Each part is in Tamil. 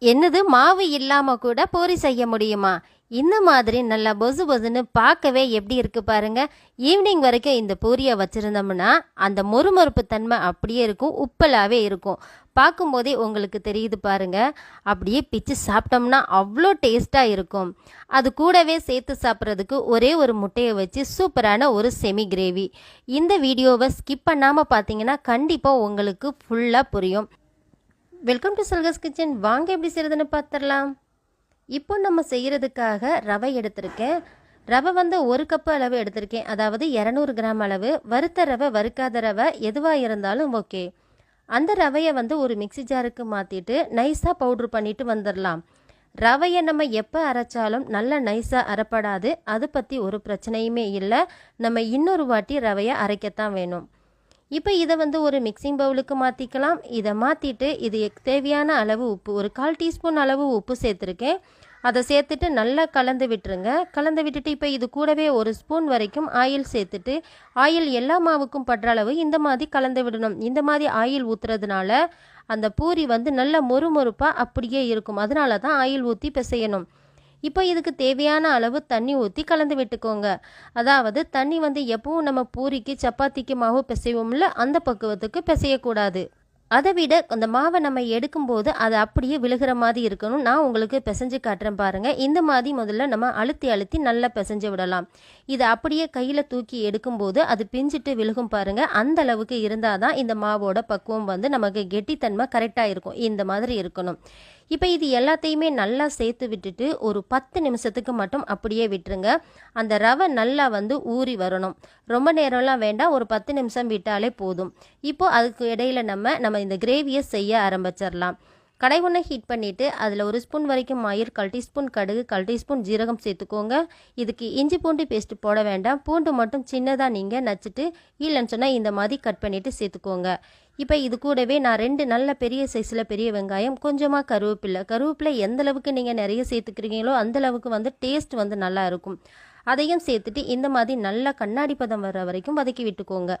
என்னது மாவு இல்லாம கூட பூரி செய்ய முடியுமா? இந்த மாதிரி நல்லா பொசு பொசுன்னு பார்க்கவே எப்படி இருக்கு பாருங்க. ஈவினிங் வரைக்கும் இந்த பூரியை வச்சிருந்தோம்னா அந்த மொறுமொறுப்பு தன்மை அப்படியே இருக்கும், உப்பலாவே இருக்கும். பார்க்கும்போதே உங்களுக்கு தெரியுது பாருங்க. அப்படியே பிச்சு சாப்பிட்டோம்னா அவ்வளோ டேஸ்டாக இருக்கும். அது கூடவே சேர்த்து சாப்பிட்றதுக்கு ஒரே ஒரு முட்டையை வச்சு சூப்பரான ஒரு செமி கிரேவி. இந்த வீடியோவை ஸ்கிப் பண்ணாமல் பார்த்தீங்கன்னா கண்டிப்பாக உங்களுக்கு ஃபுல்லாக புரியும். Welcome to சல்கஸ் kitchen. வாங்க எப்படி செய்கிறதுன்னு பார்த்துடலாம். இப்போ நம்ம செய்கிறதுக்காக ரவை எடுத்திருக்கேன். ரவை வந்து 1 கப்பு அளவு எடுத்திருக்கேன், அதாவது 200 கிராம் அளவு. வறுத்த ரவை வறுக்காத ரவை எதுவாக இருந்தாலும் ஓகே. அந்த ரவையை வந்து ஒரு மிக்சி ஜாருக்கு மாற்றிட்டு நைஸாக பவுட்ரு பண்ணிட்டு வந்துடலாம். ரவையை நம்ம எப்போ அரைச்சாலும் நல்லா நைஸாக அரைப்படாது, அது பற்றி ஒரு பிரச்சனையுமே இல்லை. நம்ம இன்னொரு வாட்டி ரவையை அரைக்கத்தான் வேணும். இப்போ இதை வந்து ஒரு மிக்சிங் பவுலுக்கு மாற்றிக்கலாம். இதை மாற்றிட்டு இது தேவையான அளவு உப்பு, ஒரு 1/4 டீஸ்பூன் அளவு உப்பு சேர்த்துருக்கேன். அதை சேர்த்துட்டு நல்லா கலந்து விட்டுருங்க. கலந்து விட்டுட்டு இப்போ இது கூடவே 1 ஸ்பூன் வரைக்கும் ஆயில் சேர்த்துட்டு, ஆயில் எல்லா மாவுக்கும் படுற அளவு இந்த மாதிரி கலந்து விடணும். இந்த மாதிரி ஆயில் ஊற்றுறதுனால அந்த பூரி வந்து நல்ல மொறுமொறுப்பாக அப்படியே இருக்கும். அதனால தான் ஆயில் ஊற்றி பிசையணும். இப்போ இதுக்கு தேவையான அளவு தண்ணி ஊற்றி கலந்து விட்டுக்கோங்க. அதாவது தண்ணி வந்து எப்பவும் நம்ம பூரிக்கு சப்பாத்திக்கு மாவு பிசைவோம்ல, அந்த பக்குவத்துக்கு பிசையக்கூடாது. அதை விட அந்த மாவை நம்ம எடுக்கும்போது அது அப்படியே விழுகிற மாதிரி இருக்கணும். நான் உங்களுக்கு பிசைஞ்சு காட்டுறேன் பாருங்கள். இந்த மாதிரி முதல்ல நம்ம அழுத்தி அழுத்தி நல்லா பிசைஞ்சு விடலாம். இதை அப்படியே கையில் தூக்கி எடுக்கும்போது அது பிஞ்சிட்டு விழுகும் பாருங்கள். அந்த அளவுக்கு இருந்தால் தான் இந்த மாவோட பக்குவம் வந்து நமக்கு கெட்டித்தன்மை கரெக்டாக இருக்கும். இந்த மாதிரி இருக்கணும். இப்போ இது எல்லாத்தையுமே நல்லா சேர்த்து விட்டுட்டு ஒரு 10 நிமிஷத்துக்கு மட்டும் அப்படியே விட்டுருங்க. அந்த ரவை நல்லா வந்து ஊறி வரணும். ரொம்ப நேரம்லாம் வேண்டாம், ஒரு 10 நிமிஷம் விட்டாலே போதும். இப்போது அதுக்கு இடையில நம்ம இந்த கிரேவியை செய்ய ஆரம்பிச்சிடலாம். கடாய் ஒன்று ஹீட் பண்ணிவிட்டு அதில் 1 ஸ்பூன் வரைக்கும் ஆயில், 1/4 டீஸ்பூன் கடுகு, 1/4 டீஸ்பூன் ஜீரகம் சேர்த்துக்கோங்க. இதுக்கு இஞ்சி பூண்டு பேஸ்ட் போட வேண்டாம். பூண்டு மட்டும் சின்னதாக நீங்கள் நச்சுட்டு இல்லைன்னு சொன்னால் இந்த மாதிரி கட் பண்ணிவிட்டு சேர்த்துக்கோங்க. இப்போ இது கூடவே நான் 2 நல்ல பெரிய சைஸில் பெரிய வெங்காயம், கொஞ்சமாக கருவேப்பிலை எந்த அளவுக்கு நீங்கள் நிறைய சேர்த்துக்கிறீங்களோ அந்தளவுக்கு வந்து டேஸ்ட் வந்து நல்லா இருக்கும். அதையும் சேர்த்துட்டு இந்த மாதிரி நல்லா கண்ணாடி பதம் வர வரைக்கும் வதக்கி விட்டுக்கோங்க.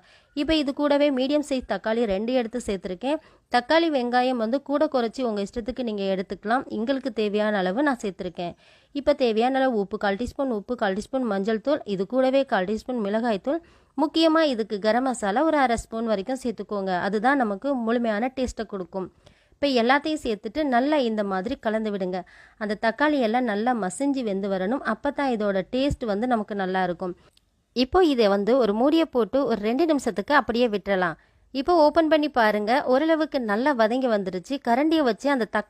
இப்போ இது கூடவே மீடியம் சைஸ் தக்காளி 2 எடுத்து சேர்த்துருக்கேன். தக்காளி வெங்காயம் வந்து கூட குறைச்சி உங்கள் இஷ்டத்துக்கு நீங்கள் எடுத்துக்கலாம். எங்களுக்கு தேவையான அளவு நான் சேர்த்துருக்கேன். இப்போ தேவையான அளவு உப்பு, 1/4 டீஸ்பூன் உப்பு, 1/4 டீஸ்பூன் மஞ்சள் தூள், இது கூடவே 1/4 டீஸ்பூன் மிளகாய் தூள். முக்கியமாக இதுக்கு கரம் மசாலா ஒரு 1/2 ஸ்பூன் வரைக்கும் சேர்த்துக்கோங்க. அதுதான் நமக்கு முழுமையான டேஸ்ட்டை கொடுக்கும். இப்போ எல்லாத்தையும் சேர்த்துட்டு நல்லா இந்த மாதிரி கலந்து விடுங்க. அந்த தக்காளி எல்லாம் நல்லா மசிஞ்சு வெந்து வரணும். அப்போ தான் இதோட டேஸ்ட் வந்து நமக்கு நல்லா இருக்கும். இப்போ இதை வந்து ஒரு மூடியை போட்டு ஒரு 2 நிமிஷத்துக்கு அப்படியே விட்டுறலாம். இப்போ ஓப்பன் பண்ணி பாருங்கள். ஓரளவுக்கு நல்லா வதங்கி வந்துருச்சு. கரண்டியை வச்சு அந்த